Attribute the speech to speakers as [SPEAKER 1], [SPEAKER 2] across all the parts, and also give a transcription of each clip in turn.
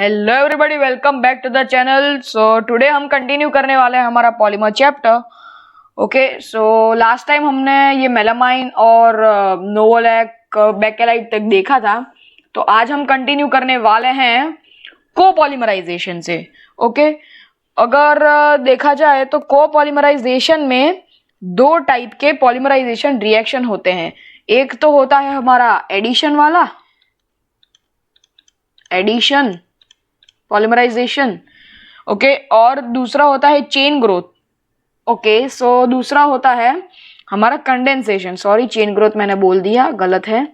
[SPEAKER 1] Hello everybody, welcome back to the channel. So today हम continue करने वाले हैं हमारा polymer chapter. Okay, so last time हमने ये मेलामाइन और नोवोलैक बेकेलाइट तक देखा था, तो आज हम कंटिन्यू करने वाले हैं कोपॉलीमराइजेशन से। ओके, अगर देखा जाए तो कोपॉलीमराइजेशन में दो टाइप के पॉलीमराइजेशन रिएक्शन होते हैं। एक तो होता है हमारा एडिशन वाला, एडिशन पॉलीमराइजेशन, ओके, और दूसरा होता है चेन ग्रोथ। ओके, सो दूसरा होता है हमारा कंडेंसेशन, सॉरी चेन ग्रोथ मैंने बोल दिया, गलत है,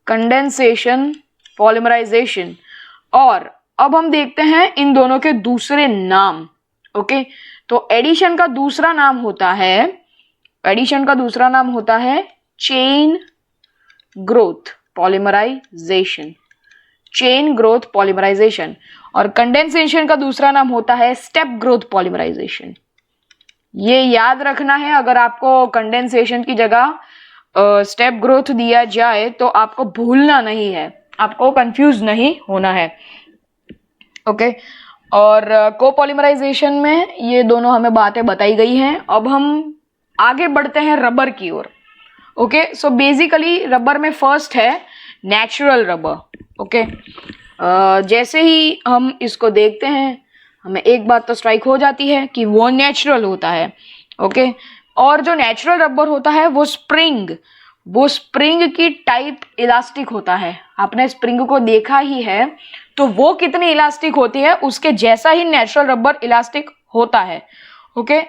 [SPEAKER 1] कंडेंसेशन पॉलीमराइजेशन। और अब हम देखते हैं इन दोनों के दूसरे नाम। ओके, तो एडिशन का दूसरा नाम होता है, एडिशन का दूसरा नाम होता है chain growth polymerization, chain growth polymerization. और कंडेंसेशन का दूसरा नाम होता है स्टेप ग्रोथ पॉलीमराइजेशन। ये याद रखना है, अगर आपको कंडेंसेशन की जगह स्टेप ग्रोथ दिया जाए तो आपको भूलना नहीं है, आपको कंफ्यूज नहीं होना है। ओके, और कोपॉलीमराइजेशन में ये दोनों हमें बातें बताई गई हैं। अब हम आगे बढ़ते हैं रबर की ओर। ओके, सो बेसिकली रबर में फर्स्ट है नेचुरल रबर। ओके, जैसे ही हम इसको देखते हैं हमें एक बात तो स्ट्राइक हो जाती है कि वो नेचुरल होता है। ओके, और जो नेचुरल रबर होता है वो स्प्रिंग की टाइप इलास्टिक होता है। आपने स्प्रिंग को देखा ही है, तो वो कितनी इलास्टिक होती है उसके जैसा ही नेचुरल रबर इलास्टिक होता है। ओके,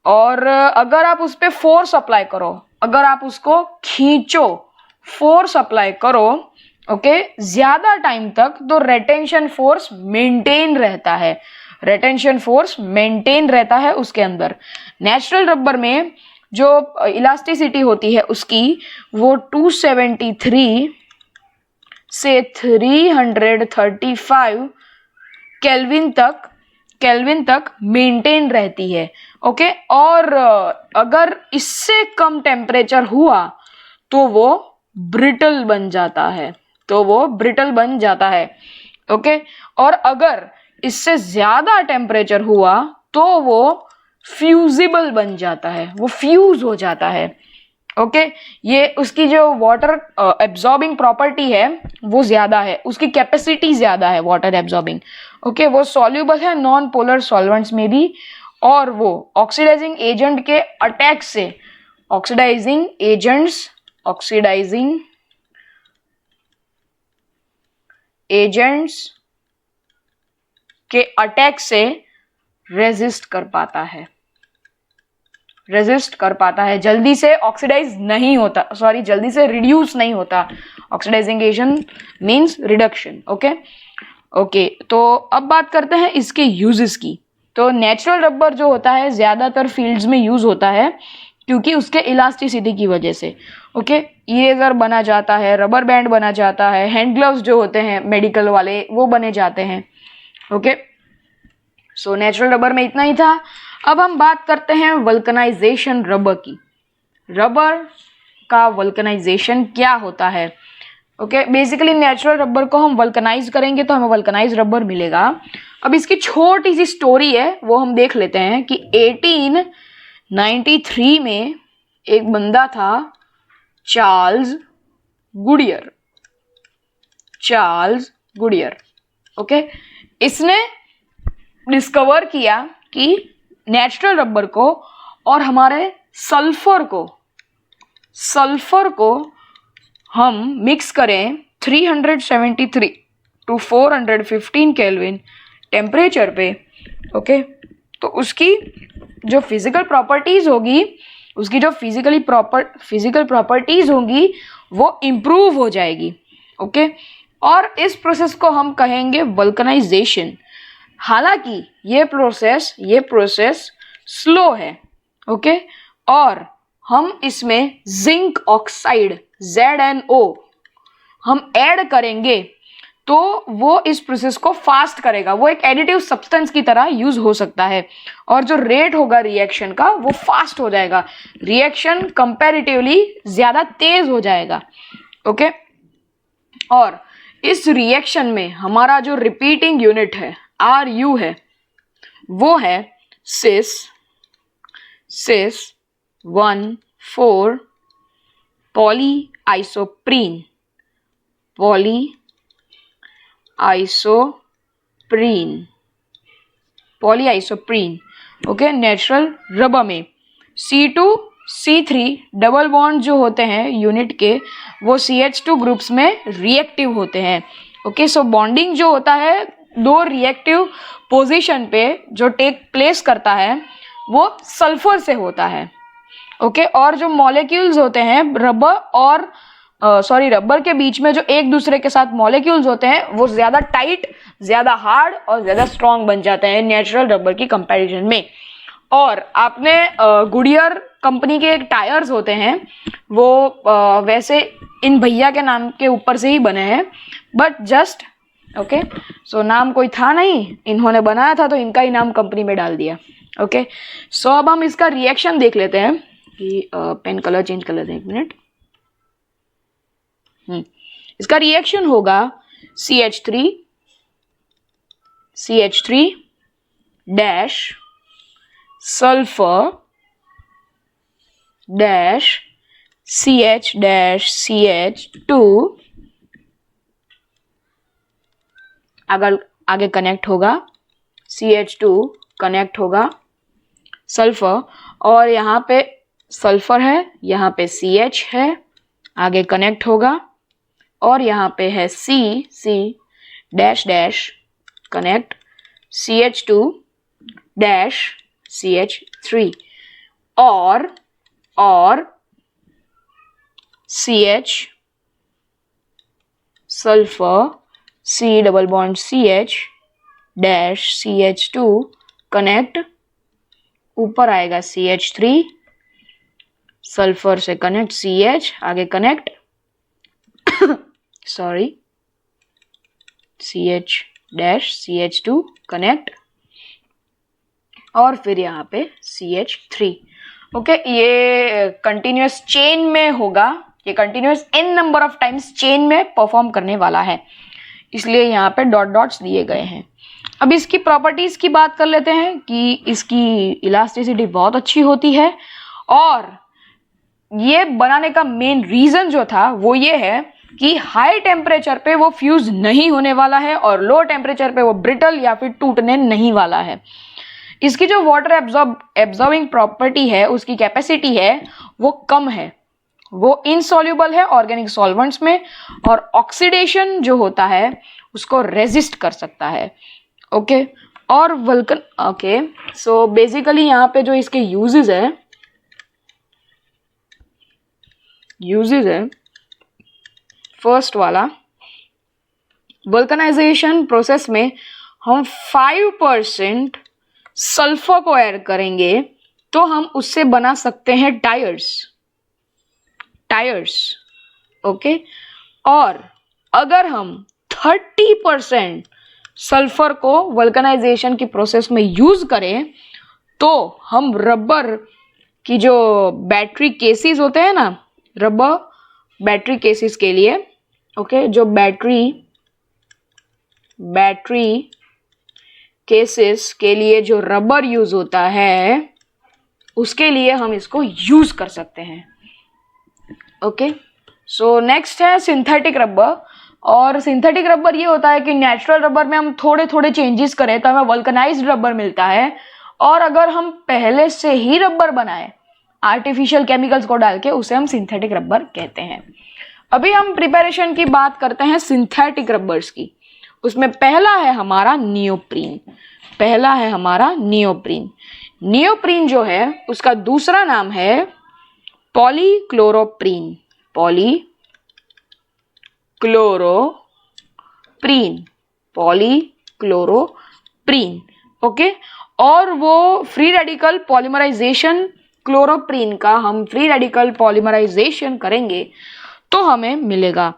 [SPEAKER 1] और अगर आप उस पर फोर्स अप्लाई करो, अगर आप उसको खींचो, फोर्स अप्लाई करो, ओके, ज्यादा टाइम तक, तो रेटेंशन फोर्स मेंटेन रहता है, रेटेंशन फोर्स मेंटेन रहता है उसके अंदर। नेचुरल रबर में जो इलास्टिसिटी होती है उसकी, वो 273 से 335 केल्विन तक मेंटेन रहती है। ओके, और अगर इससे कम टेम्परेचर हुआ तो वो ब्रिटल बन जाता है, तो वो ब्रिटल बन जाता है। ओके, और अगर इससे ज्यादा टेम्परेचर हुआ तो वो फ्यूजिबल बन जाता है, वो फ्यूज हो जाता है। ओके, ये उसकी जो वाटर एब्जॉर्बिंग प्रॉपर्टी है वो ज्यादा है, उसकी कैपेसिटी ज्यादा है वाटर एब्जॉर्बिंग। ओके, वो सॉल्यूबल है नॉन पोलर सॉल्वेंट्स में भी, और वो ऑक्सीडाइजिंग एजेंट के अटैक से, ऑक्सीडाइजिंग एजेंट्स के अटैक से रेजिस्ट कर पाता है, जल्दी से ऑक्सीडाइज नहीं होता, सॉरी जल्दी से रिड्यूस नहीं होता। Oxidizing agent means reduction. Okay, तो अब बात करते हैं इसके यूजेस की। तो नेचुरल रबर जो होता है ज्यादातर फील्ड्स में यूज होता है क्योंकि उसके इलास्टिसिटी की वजह से। ओके, इरेजर बना जाता है, रबर बैंड बना जाता है, हैंड ग्लव्स जो होते हैं मेडिकल वाले वो बने जाते हैं। ओके, सो नेचुरल रबर में इतना ही था। अब हम बात करते हैं वल्कनाइजेशन रबर की। रबर का वल्कनाइजेशन क्या होता है? ओके, बेसिकली नेचुरल रबर को हम वल्कनाइज करेंगे तो हमें वल्कनाइज रबर मिलेगा। अब इसकी छोटी सी स्टोरी है, वो हम देख लेते हैं कि 1893 में एक बंदा था, चार्ल्स गुडियर। ओके, इसने डिस्कवर किया कि नेचुरल रबर को और हमारे सल्फर को हम मिक्स करें 373 टू 415 केल्विन टेम्परेचर पे। ओके, तो उसकी जो फिजिकल प्रॉपर्टीज होगी, उसकी जो फिजिकल प्रॉपर्टीज होंगी वो इम्प्रूव हो जाएगी। ओके, और इस प्रोसेस को हम कहेंगे वल्कनाइजेशन। हालांकि ये प्रोसेस स्लो है। ओके, और हम इसमें जिंक ऑक्साइड ZnO हम ऐड करेंगे तो वो इस प्रोसेस को फास्ट करेगा, वो एक एडिटिव सब्सटेंस की तरह यूज हो सकता है, और जो रेट होगा रिएक्शन का वो फास्ट हो जाएगा, रिएक्शन कंपैरेटिवली ज्यादा तेज हो जाएगा। ओके, और इस रिएक्शन में हमारा जो रिपीटिंग यूनिट है Ru है वो है सिस 1,4 पॉलीआइसोप्रीन ओके। नेचुरल रबर में C2C3 डबल बॉन्ड जो होते हैं यूनिट के वो CH2 ग्रुप्स में रिएक्टिव होते हैं। ओके, सो बॉन्डिंग जो होता है दो रिएक्टिव पोजीशन पे जो टेक प्लेस करता है वो सल्फर से होता है। ओके, और जो मॉलिक्यूल्स होते हैं रबर के बीच में जो एक दूसरे के साथ मॉलिक्यूल्स होते हैं वो ज्यादा टाइट, ज्यादा हार्ड और ज्यादा स्ट्रॉन्ग बन जाते हैं नेचुरल रबर की कंपैरिजन में। और आपने गुडियर कंपनी के एक टायर्स होते हैं वो वैसे इन भैया के नाम के ऊपर से ही बने हैं, बट जस्ट ओके, सो नाम कोई था नहीं, इन्होंने बनाया था तो इनका ही नाम कंपनी में डाल दिया। ओके, सो अब हम इसका रिएक्शन देख लेते हैं कि पेन कलर चेंज कर लेते हैं, एक मिनट। इसका रिएक्शन होगा CH3 dash sulphur dash CH dash CH2 अगर आगे कनेक्ट होगा CH2 कनेक्ट होगा सल्फर, और यहाँ पे सल्फर है, यहाँ पे CH है, आगे कनेक्ट होगा, और यहाँ पे है C dash dash connect CH2 dash CH3 और CH sulphur C double bond CH dash CH2 connect, ऊपर आएगा CH3 सल्फर से कनेक्ट CH, आगे connect sorry CH dash CH2 connect, और फिर यहाँ पे CH3। ओके, ये कंटिन्यूअस चेन में होगा, ये continuous n number of times chain में परफॉर्म करने वाला है, इसलिए यहाँ पे डॉट डॉट्स दिए गए हैं। अब इसकी प्रॉपर्टीज की बात कर लेते हैं कि इसकी इलास्टिसिटी बहुत अच्छी होती है, और ये बनाने का मेन रीजन जो था वो ये है कि हाई टेम्परेचर पे वो फ्यूज नहीं होने वाला है और लो टेम्परेचर पे वो ब्रिटल या फिर टूटने नहीं वाला है। इसकी जो वाटर एब्जॉर्बिंग प्रॉपर्टी है, उसकी कैपेसिटी है वो कम है, वो इनसॉल्युबल है ऑर्गेनिक सॉल्वेंट्स में, और ऑक्सीडेशन जो होता है उसको रेजिस्ट कर सकता है। ओके, और वल्कन ओके, सो बेसिकली यहाँ पे जो इसके यूजेस है फर्स्ट वाला, वल्कनाइजेशन प्रोसेस में हम 5% सल्फर को ऐड करेंगे तो हम उससे बना सकते हैं टायर्स। ओके, और अगर हम 30% सल्फर को वल्कनाइजेशन की प्रोसेस में यूज करें तो हम रबर की जो बैटरी केसेस होते हैं ना, रबर बैटरी केसेस के लिए, ओके, जो बैटरी केसेस के लिए जो रबर यूज होता है उसके लिए हम इसको यूज कर सकते हैं। ओके, सो नेक्स्ट है सिंथेटिक रबर। और सिंथेटिक रबर ये होता है कि नेचुरल रबर में हम थोड़े थोड़े चेंजेस करें तो हमें वल्कनाइज्ड रबर मिलता है, और अगर हम पहले से ही रबर बनाए आर्टिफिशियल केमिकल्स को डाल के, उसे हम सिंथेटिक रबर कहते हैं। अभी हम प्रिपरेशन की बात करते हैं सिंथेटिक रबर्स की। उसमें पहला है हमारा नियोप्रीन जो है उसका दूसरा नाम है पॉलीक्लोरोप्रीन। ओके, और वो फ्री रेडिकल पॉलीमराइजेशन, क्लोरोप्रीन का हम फ्री रेडिकल पॉलीमराइजेशन करेंगे तो हमें मिलेगा,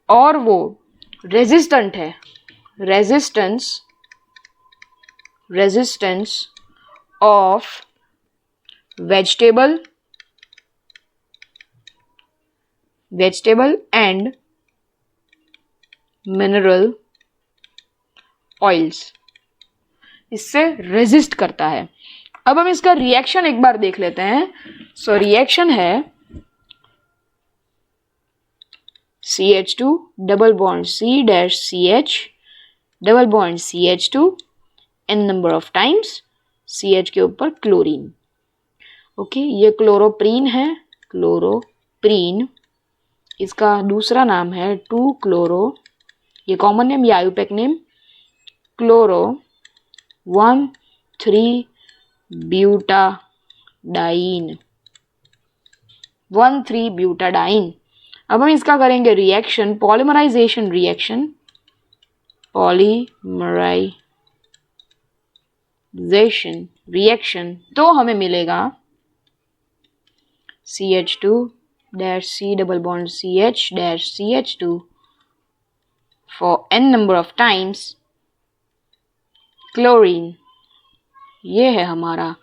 [SPEAKER 1] और वो रेजिस्टेंट है, resistance of vegetable and mineral oils, इससे रेजिस्ट करता है। अब हम इसका रिएक्शन एक बार देख लेते हैं। सो रिएक्शन है CH2 double bond C dash CH double bond CH2 n number of times CH के ऊपर क्लोरीन। ओके, ये क्लोरोप्रीन है, क्लोरोप्रीन। इसका दूसरा नाम है 2-क्लोरो, ये कॉमन नेम या IUPAC name, chloro one three butadiene, one three butadiene. अब हम इसका करेंगे reaction, polymerisation reaction, polymerisation reaction, तो हमें मिलेगा CH2 dash C double bond CH dash CH2 for n number of times chlorine। ये है हमारा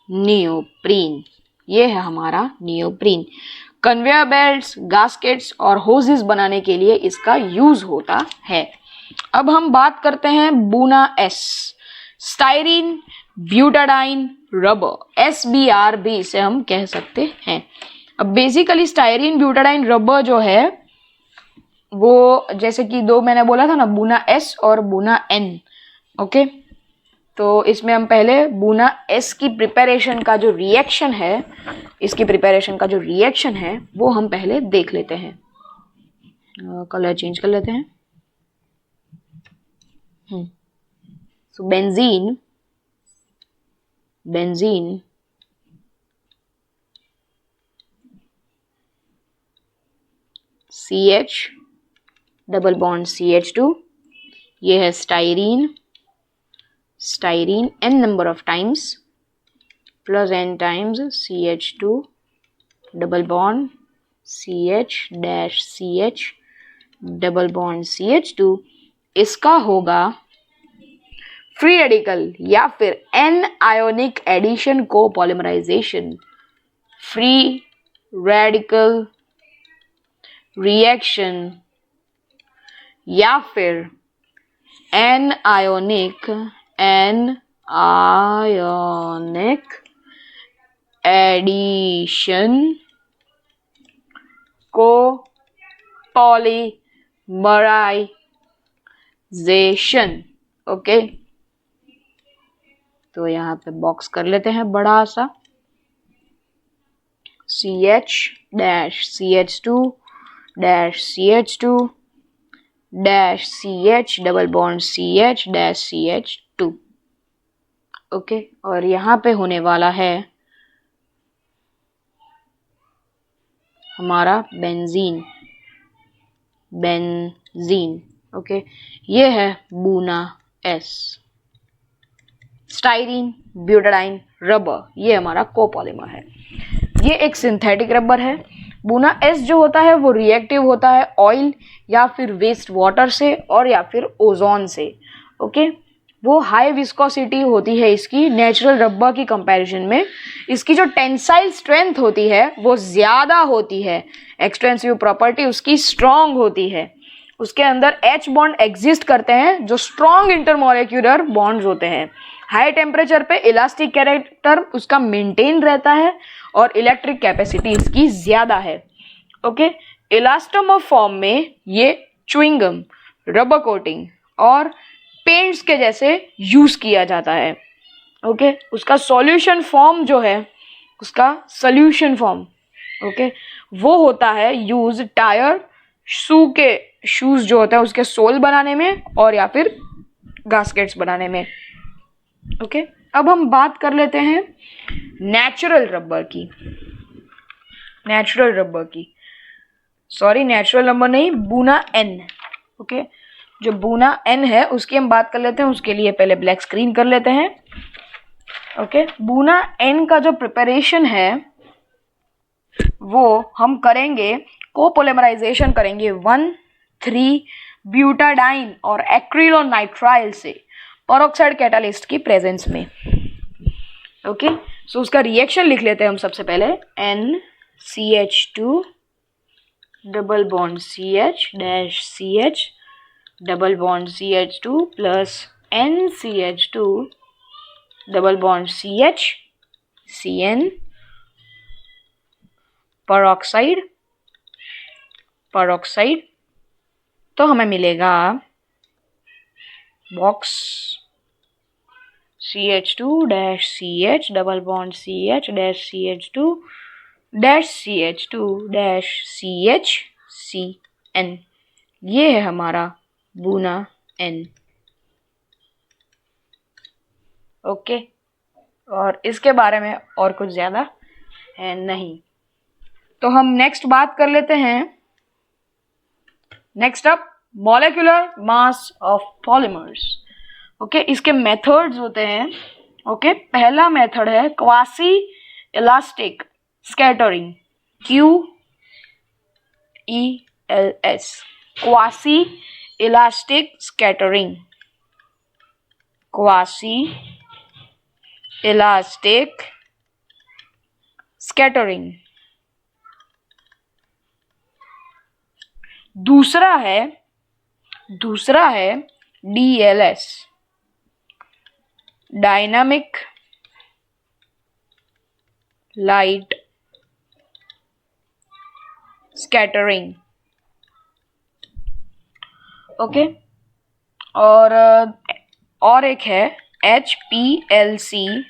[SPEAKER 1] नियोप्रीन, ये है हमारा नियोप्रीन। कन्वेयर बेल्ट्स, गास्केट्स और होजेस बनाने के लिए इसका यूज होता है। अब हम बात करते हैं buna S, styrene butadiene rubber, SBR भी इसे हम कह सकते हैं। अब बेसिकली स्टाइरीन ब्यूटाडाइन रबर जो है वो, जैसे कि दो मैंने बोला था ना, बूना एस और बूना एन। ओके, तो इसमें हम पहले बूना एस की प्रिपरेशन का जो रिएक्शन है, इसकी प्रिपरेशन का जो रिएक्शन है वो हम पहले देख लेते हैं। कलर चेंज कर लेते हैं। सो benzene CH double bond CH2, ये है styrene n number of times plus n times CH2 double bond CH dash CH double bond CH2। इसका होगा फ्री रेडिकल या फिर एन आयोनिक एडिशन को पॉलीमराइजेशन, फ्री रेडिकल रिएक्शन या फिर N ionic addition को पॉलीमराइजेशन। ओके, तो यहाँ पे बॉक्स कर लेते हैं बड़ा सा, CH dash CH2 dash CH2 dash CH double bond CH dash CH2। Okay, और यहाँ पे होने वाला है हमारा बेंजीन। ओके, ये है buna S, styrene butadiene rubber, ये हमारा कोपॉलीमर है। ये एक सिंथेटिक रबर है। बूना एस जो होता है वो रिएक्टिव होता है ऑयल या फिर वेस्ट वाटर से और या फिर ओजोन से। ओके, वो हाई विस्कोसिटी होती है इसकी नेचुरल रबर की कंपैरिजन में। इसकी जो टेंसाइल स्ट्रेंथ होती है वो ज़्यादा होती है, एक्सटेंसिव प्रॉपर्टी उसकी स्ट्रॉन्ग होती है। उसके अंदर H बॉन्ड एग्जिस्ट करते हैं जो स्ट्रॉन्ग इंटरमोलिक्यूलर बॉन्ड्स होते हैं। हाई टेम्परेचर पे इलास्टिक कैरेक्टर उसका मेंटेन रहता है और इलेक्ट्रिक कैपेसिटी इसकी ज़्यादा है। ओके, इलास्टोमर फॉर्म में ये च्युइंगम, रबर कोटिंग और पेंट्स के जैसे यूज़ किया जाता है। ओके, उसका सॉल्यूशन फॉर्म जो है, उसका सोल्यूशन फॉर्म ओके वो होता है यूज टायर, शू के शूज़ जो होता है उसके सोल बनाने में और या फिर गास्केट्स बनाने में। ओके, अब हम बात कर लेते हैं नेचुरल रबर की। नेचुरल रबर नहीं, बूना एन। ओके, जो बूना एन है उसकी हम बात कर लेते हैं। उसके लिए पहले ब्लैक स्क्रीन कर लेते हैं। ओके, बूना एन का जो प्रिपरेशन है वो हम करेंगे, कोपोलिमराइजेशन करेंगे 1,3-ब्यूटाडाइन और एक्रिलोनाइट्राइल से पेरोक्साइड कैटालिस्ट की प्रेजेंस में। ओके, सो उसका रिएक्शन लिख लेते हैं हम सबसे पहले। NCH2 double bond CH dash CH double bond CH2 plus NCH2 double bond CH CN peroxide तो हमें मिलेगा box CH2 dash CH double bond CH dash CH2 dash CH2 dash CH CN। ये है हमारा बूना N। ओके, और इसके बारे में और कुछ ज़्यादा है नहीं। तो हम नेक्स्ट बात कर लेते हैं। Next up, molecular mass of polymers. Okay, इसके मेथड्स होते हैं। ओके, पहला मेथड है quasi elastic scattering, QELS, quasi elastic scattering, quasi elastic scattering. दूसरा है DLS, dynamic light scattering. Okay, और एक है HPLC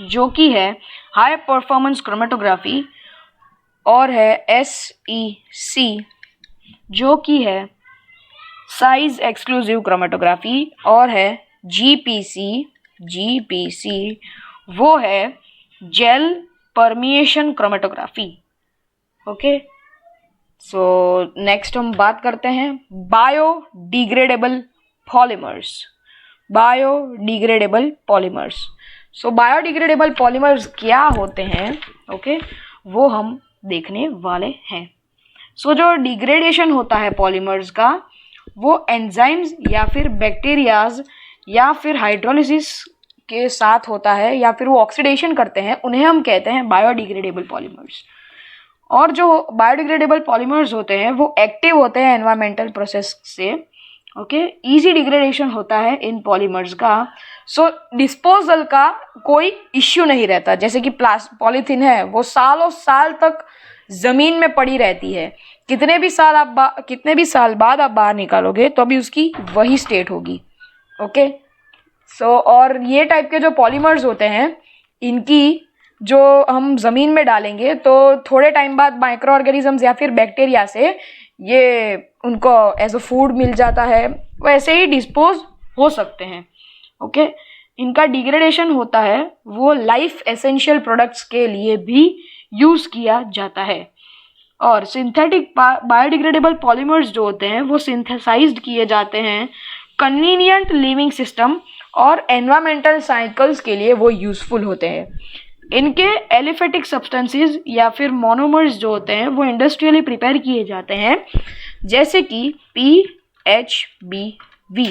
[SPEAKER 1] जो कि है हाई परफॉर्मेंस क्रोमेटोग्राफी, और है SEC जो कि है साइज एक्सक्लूसिव क्रोमेटोग्राफी, और है GPC वो है gel permeation chromatography. Okay, so next हम बात करते हैं biodegradable polymers. So biodegradable polymers क्या होते हैं, ओके, वो हम देखने वाले हैं। सो जो डिग्रेडेशन होता है पॉलीमर्स का, वो एंजाइम्स या फिर बैक्टीरियाज या फिर हाइड्रोलिसिस के साथ होता है, या फिर वो ऑक्सीडेशन करते हैं, उन्हें हम कहते हैं बायोडिग्रेडेबल पॉलीमर्स। और जो बायोडिग्रेडेबल पॉलीमर्स होते हैं वो एक्टिव होते हैं एनवायरमेंटल प्रोसेस से। ओके, इजी डिग्रेडेशन होता है इन पॉलीमर्स का। सो डिस्पोजल का कोई इश्यू नहीं रहता। जैसे कि पॉलीथीन है, वो सालों साल तक जमीन में पड़ी रहती है, कितने भी साल बाद आप बाहर निकालोगे तो अभी उसकी वही स्टेट होगी। ओके, सो और ये टाइप के जो पॉलीमर्स होते हैं, इनकी जो हम ज़मीन में डालेंगे तो थोड़े टाइम बाद माइक्रो ऑर्गेनिजम्स या फिर बैक्टीरिया से ये उनको एज अ फूड मिल जाता है, वैसे ही डिस्पोज हो सकते हैं। ओके, इनका डिग्रेडेशन होता है वो लाइफ एसेंशियल प्रोडक्ट्स के लिए भी यूज़ किया जाता है। और सिंथेटिक बायोडिग्रेडेबल पॉलीमर्स जो होते हैं वो सिंथेसाइज्ड किए जाते हैं कन्वीनियंट लिविंग सिस्टम और एनवायरमेंटल साइकिल्स के लिए वो यूज़फुल होते हैं। इनके एलिफेटिक सब्सटेंसेस या फिर मोनोमर्स जो होते हैं वो इंडस्ट्रियली प्रिपेयर किए जाते हैं, जैसे कि PHBV।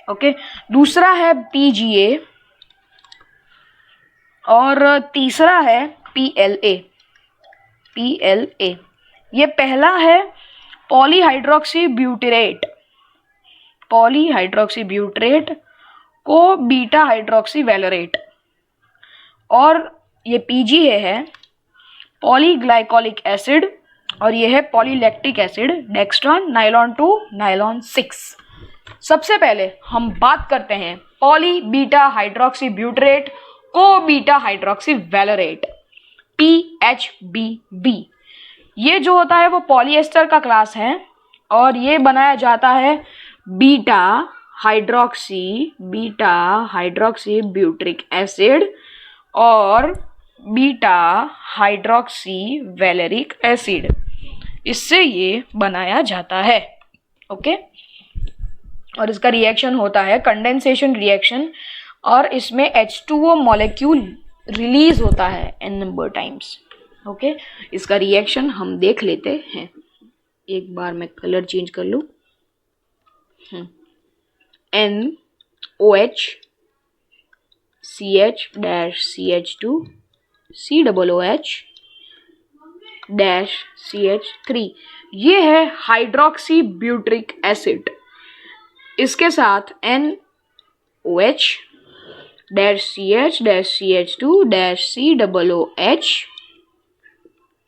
[SPEAKER 1] ओके, दूसरा है PGA और तीसरा है PLA। ये पहला है पॉलीहाइड्रोक्सी ब्यूटरेट को बीटा हाइड्रोक्सी वैलोरेट, और ये PGA है पॉलीग्लाइकोलिक एसिड, और ये है polylactic acid dextran nylon 2 nylon 6। सबसे पहले हम बात करते हैं पॉली बीटा हाइड्रोक्सी ब्यूटरेट को बीटा हाइड्रोक्सी वैलोरेट, PHBV। ये जो होता है वो पॉलीएस्टर का क्लास है, और ये बनाया जाता है बीटा हाइड्रोक्सी ब्यूटरिक एसिड और बीटा हाइड्रोक्सी वैलेरिक एसिड, इससे ये बनाया जाता है। ओके, और इसका रिएक्शन होता है कंडेंसेशन रिएक्शन, और इसमें H2O मॉलिक्यूल रिलीज होता है n नंबर टाइम्स। ओके, इसका रिएक्शन हम देख लेते हैं। एक बार मैं कलर चेंज कर लूँ। NOH CH dash CH2 COOH dash CH3, ये है हाइड्रोक्सी ब्यूट्रिक एसिड, इसके साथ NOH dash CH dash CH2 dash COOH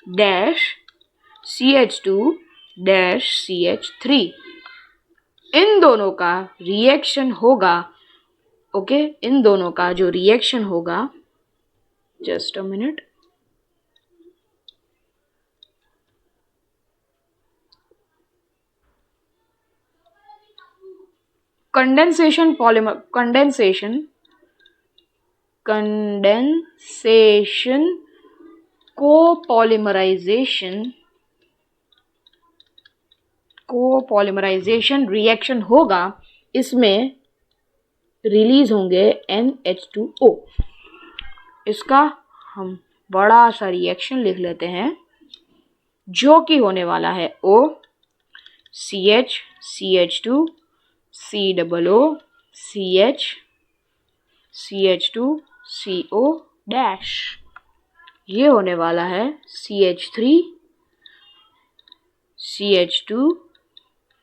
[SPEAKER 1] dash CH2 dash CH3, इन दोनों का रिएक्शन होगा। ओके, इन दोनों का जो रिएक्शन होगा, just a minute, condensation copolymerization reaction होगा, इसमें रिलीज होंगे NH2O। इसका हम बड़ा सा रिएक्शन लिख लेते हैं, जो कि होने वाला है O CH CH2 COO CH CH2 CO dash, ये होने वाला है CH3 CH2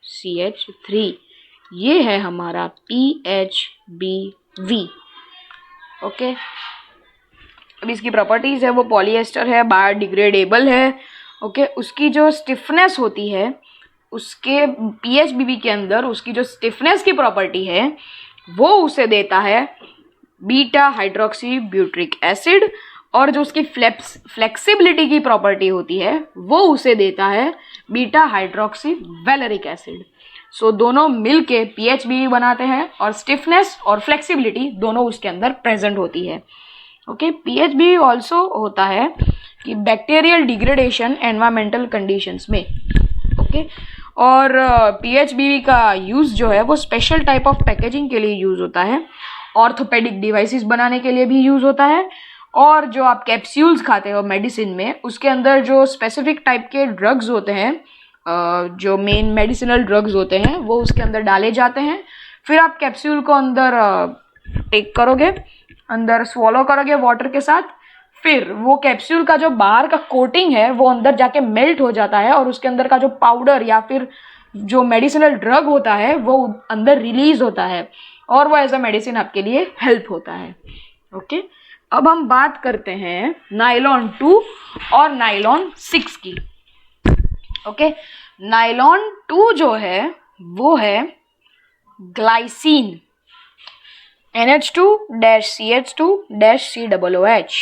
[SPEAKER 1] CH3, ये है हमारा PHBV। ओके, अब इसकी प्रॉपर्टीज है, वो पॉलीएस्टर है, बायोडिग्रेडेबल है। ओके, उसकी जो स्टिफनेस होती है, उसके PHBV के अंदर उसकी जो स्टिफनेस की प्रॉपर्टी है, वो उसे देता है बीटा हाइड्रोक्सी ब्यूट्रिक एसिड, और जो उसकी फ्लेक्सिबिलिटी की प्रॉपर्टी होती है, वो उसे देता है बीटा हाइड्रोक्सी वैलेरिक एसिड। सो दोनों मिलके PHBV बनाते हैं, और स्टिफनेस और फ्लेक्सिबिलिटी दोनों उसके अंदर प्रेजेंट होती है। ओके, PHBV ऑल्सो होता है कि बैक्टीरियल डिग्रेडेशन एनवायरमेंटल कंडीशंस में। ओके, और PHBV का यूज़ जो है वो स्पेशल टाइप ऑफ पैकेजिंग के लिए यूज़ होता है, ऑर्थोपेडिक डिवाइसेस बनाने के लिए भी यूज़ होता है, और जो आप कैप्सूल्स खाते हो मेडिसिन में, उसके अंदर जो स्पेसिफिक टाइप के ड्रग्स होते हैं, जो मेन मेडिसिनल ड्रग्स होते हैं, वो उसके अंदर डाले जाते हैं। फिर आप कैप्सूल को अंदर टेक करोगे, अंदर स्वॉलो करोगे वाटर के साथ, फिर वो कैप्सूल का जो बाहर का कोटिंग है वो अंदर जाके मेल्ट हो जाता है, और उसके अंदर का जो पाउडर या फिर जो मेडिसिनल ड्रग होता है वो अंदर रिलीज होता है, और वो एज अ मेडिसिन आपके लिए हेल्प होता है। ओके, अब हम बात करते हैं नायलॉन 2 और नायलॉन 6 की। ओके, नायलॉन 2 जो है वो है ग्लाइसिन, NH2 CH2 COOH,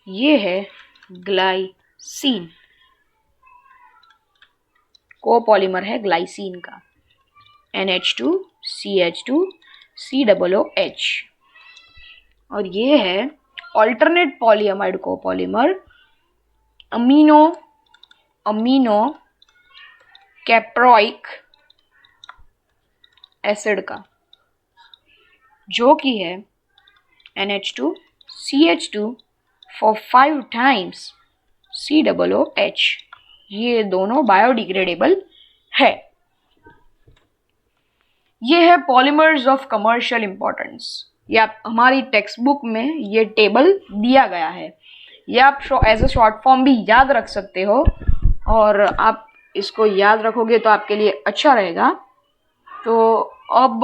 [SPEAKER 1] ये है ग्लाइसिन, कोपॉलीमर है ग्लाइसिन का, NH2 CH2 COOH, और ये है alternate polyamide copolymer amino caproic acid का, जो कि है NH2 CH2 for 5 times COOH, ये दोनों बायोडिग्रेडेबल है। ये है पॉलीमर्स ऑफ कमर्शियल इंपॉर्टेंस, ये आप हमारी टेक्स्ट बुक में ये टेबल दिया गया है, ये आप एज अ शॉर्ट फॉर्म भी याद रख सकते हो, और आप इसको याद रखोगे तो आपके लिए अच्छा रहेगा। तो अब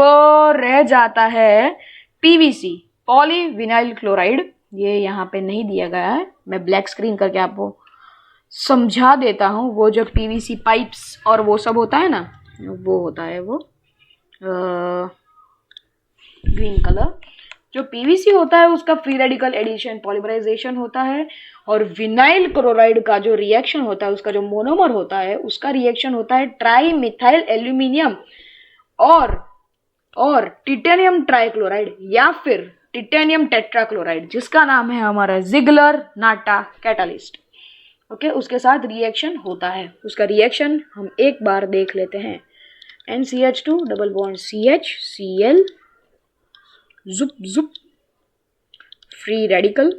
[SPEAKER 1] रह जाता है PVC, पॉलीविनाइल क्लोराइड, ये यहाँ पे नहीं दिया गया है, मैं ब्लैक स्क्रीन करके आपको समझा देता हूँ। वो जो PVC पाइप्स और वो सब होता है ना, वो होता है वो ग्रीन कलर, जो PVC होता है उसका फ्री रेडिकल एडिशन पॉलीमराइजेशन होता है, और विनाइल क्लोराइड का जो रिएक्शन होता है, उसका जो मोनोमर होता है, उसका रिएक्शन होता है ट्राई मिथाइल एल्यूमिनियम और टिटेनियम ट्राइक्लोराइड या फिर टिटेनियम टेट्राक्लोराइड, जिसका नाम है हमारा जिगलर नाटा कैटालिस्ट। ओके, उसके साथ रिएक्शन होता है, उसका रिएक्शन हम एक बार देख लेते हैं। NCH2 double bond CH Cl zup zup, free radical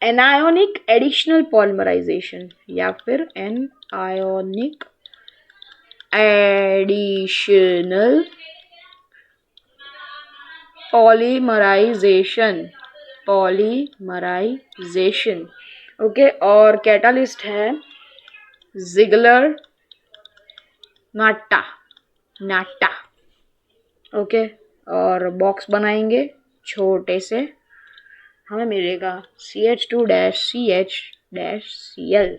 [SPEAKER 1] anionic additional polymerization या फिर anionic additional polymerization polymerisation. Okay, और कैटालिस्ट है जिगलर नाटा। ओके, और बॉक्स बनाएंगे छोटे से, हमें मिलेगा CH2-CH-Cl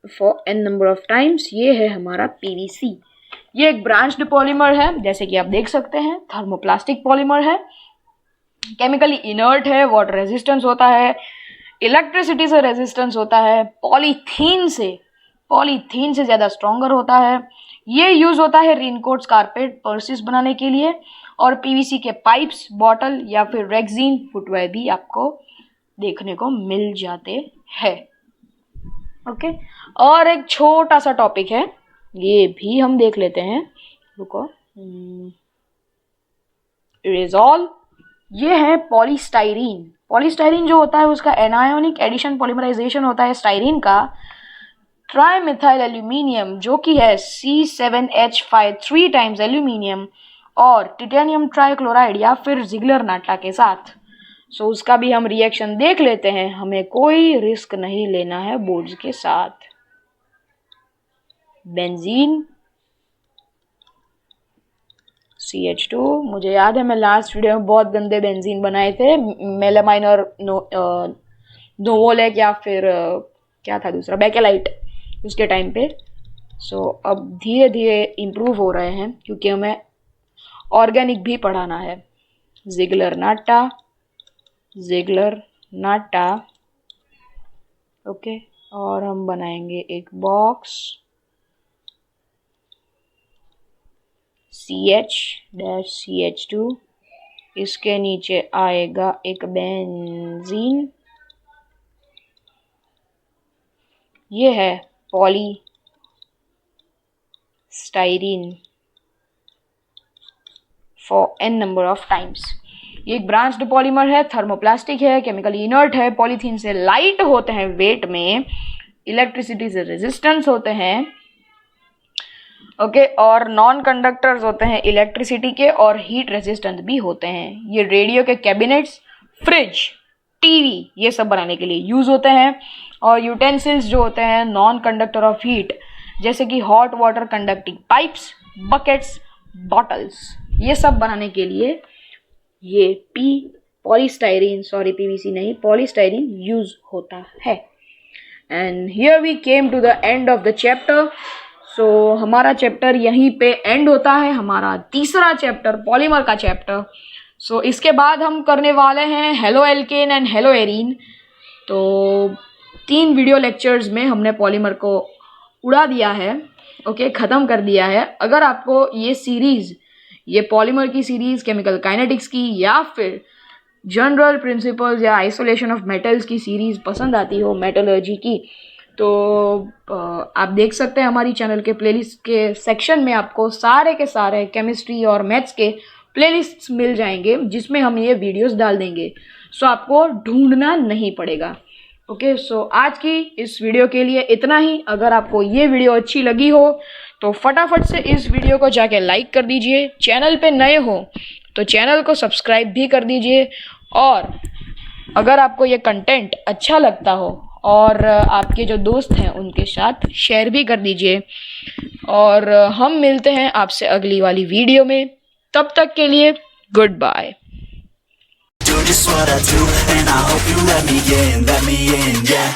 [SPEAKER 1] for n number of times. ये है हमारा PVC। ये एक ब्रांच्ड पॉलीमर है, जैसे कि आप देख सकते हैं, थर्मोप्लास्टिक पॉलीमर है, केमिकली इनर्ट है, वाटर रेजिस्टेंस होता है, इलेक्ट्रिसिटी से रेजिस्टेंस होता है, पॉलीथीन से ज़्यादा स्ट्रॉन्गर होता है। ये यूज़ होता है रेनकोट्स, कारपेट, पर्सेस बनाने के लिए, और PVC के पाइप्स, बॉटल या फिर रेक्सीन फुटवेयर भी आपको देखने को मिल जाते हैं। ओके, और एक छोटा सा टॉपिक है, ये भी हम देख लेते हैं, रुको। रेजॉल, ये है पॉलीस्टाइरीन जो होता है उसका एनायोनिक एडिशन पॉलीमराइजेशन होता है स्टाइरीन का ट्राइमिथाइल एल्यूमिनियम, जो कि है C7H5 3 टाइम्स एल्यूमिनियम और टिटेनियम ट्राइक्लोराइड या फिर जिगलर नाटा के साथ। सो उसका भी हम रिएक्शन देख लेते हैं, हमें कोई रिस्क नहीं लेना है बोर्ड्स के साथ। बेंजीन CH2, मुझे याद है मैं लास्ट वीडियो में बहुत गंदे बेंजीन बनाए थे, मेलामाइन और नोवोलेक या फिर क्या था दूसरा, बेकेलाइट, उसके टाइम पे। सो अब धीरे धीरे इम्प्रूव हो रहे हैं क्योंकि हमें ऑर्गेनिक भी पढ़ाना है। Ziegler Natta. ओके, और हम बनाएंगे एक बॉक्स CH-CH2, इसके नीचे आएगा एक बेंजीन, ये है polystyrene for n number of times. ये एक ब्रांच्ड पॉलीमर है, थर्मोप्लास्टिक है, केमिकली इनर्ट है, पॉलीथीन से लाइट होते हैं वेट में, इलेक्ट्रिसिटी से रेजिस्टेंस होते हैं। ओके, और नॉन कंडक्टर्स होते हैं इलेक्ट्रिसिटी के, और हीट रेजिस्टेंट भी होते हैं। ये रेडियो के कैबिनेट्स, फ्रिज, टीवी, ये सब बनाने के लिए यूज होते हैं। और यूटेंसिल्स जो होते हैं नॉन कंडक्टर ऑफ हीट, जैसे कि hot water conducting pipes, buckets, bottles, ये सब बनाने के लिए ये पॉलीस्टाइरीन यूज होता है। And here we came to the end of the chapter. So हमारा चैप्टर यहीं पे एंड होता है, हमारा तीसरा चैप्टर, पॉलीमर का चैप्टर। सो इसके बाद हम करने वाले हैं haloalkane and haloarene. तो 3 वीडियो लेक्चर्स में हमने पॉलीमर को उड़ा दिया है, ओके, ख़त्म कर दिया है। अगर आपको ये सीरीज़, ये पॉलीमर की सीरीज़, केमिकल काइनेटिक्स की या फिर जनरल प्रिंसिपल्स या आइसोलेशन ऑफ मेटल्स की सीरीज़ पसंद आती हो, मेटलर्जी की, तो आप देख सकते हैं हमारी चैनल के प्लेलिस्ट के सेक्शन में आपको सारे के सारे केमिस्ट्री और मैथ्स के प्लेलिस्ट्स मिल जाएंगे, जिसमें हम ये वीडियोस डाल देंगे। सो आपको ढूंढना नहीं पड़ेगा। ओके, सो आज की इस वीडियो के लिए इतना ही। अगर आपको ये वीडियो अच्छी लगी हो तो फटाफट से इस वीडियो को जाके लाइक कर दीजिए। चैनल पे नए हो तो चैनल को सब्सक्राइब भी कर दीजिए। और अगर आपको ये कंटेंट अच्छा लगता हो और आपके जो दोस्त हैं उनके साथ शेयर भी कर दीजिए। और हम मिलते हैं आपसे अगली वाली वीडियो में, तब तक के लिए good bye.
[SPEAKER 2] Do just what I do, and I hope you let me in, yeah.